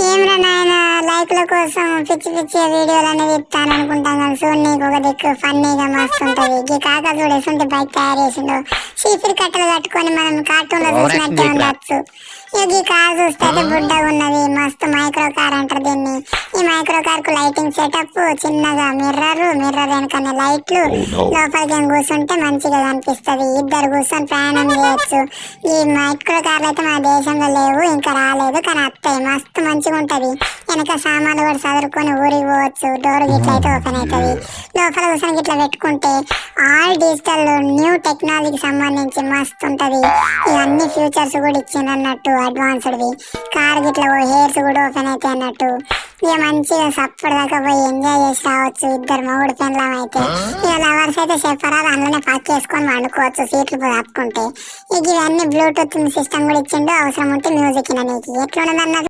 ఏమ్రా నాయన లైక్ల కోసం పిచ్చి పిచ్చి వీడియోలు అనేది ఇస్తాను అనుకుంటాను కానీ చూడు నీకు ఒక దిక్కు ఫన్నీగా మస్తు ఉంటది. ఈ కాక చూడు ఎసుంటి బైక్ తయారు చేసిండు. చీపిరి కట్టలు కట్టుకొని మనం కార్టూన్ లో చూసినట్టే ఉండొచ్చు. ఈ కార్ చూస్తే అయితే బుడ్డగా ఉన్నది, మస్తు మైక్రో కార్ అంటారు దీన్ని. ఈ మైక్రో కార్ కు లైటింగ్ సెటప్, చిన్నగా మిర్రర్ వెనకనే లైట్లు, లోపలికి ఏం కూర్చుంటే మంచిగా కనిపిస్తది. ఇద్దరు కూర్చొని ప్రయాణం చేయొచ్చు. ఈ మైక్రో కార్లు అయితే మన దేశంలో లేవు, ఇంకా రాలేదు, కానీ అత్తయ్య మస్తు మంచిగా ఉంటది. వెనక సామాన్లు కూడా చదువుకొని ఊరికి పోవచ్చు. డోర్ గిట్ల అయితే ఓపెన్ అవుతుంది. లోపల కూర్చొని గిట్ల పెట్టుకుంటే ఆల్ డిజిటల్ న్యూ టెక్నాలజీకి సంబంధించి మస్తు ఉంటది. ఇవన్నీ ఫ్యూచర్స్ కూడా ఇచ్చింది అన్నట్టు, అడ్వాన్స్డ్వి. కార్ గిట్ల హెయిర్స్ కూడా ఓపెన్ అవుతాయి అన్నట్టు. ఇక మంచిగా సప్పుడు దాకా పోయి ఎంజాయ్ చేసి రావచ్చు. ఇద్దరు మొగుడు పెండ్లం అయితే ఇక లవర్స్ అయితే చెప్పరాదు, అందులోనే పక్క వేసుకొని వండుకోవచ్చు సీట్లు తప్పుకుంటే. ఇక ఇవన్నీ బ్లూటూత్ సిస్టమ్ కూడా ఇచ్చిండు, అవసరం ఉంటే మ్యూజిక్ నీకు ఎట్లున్నది అన్నది.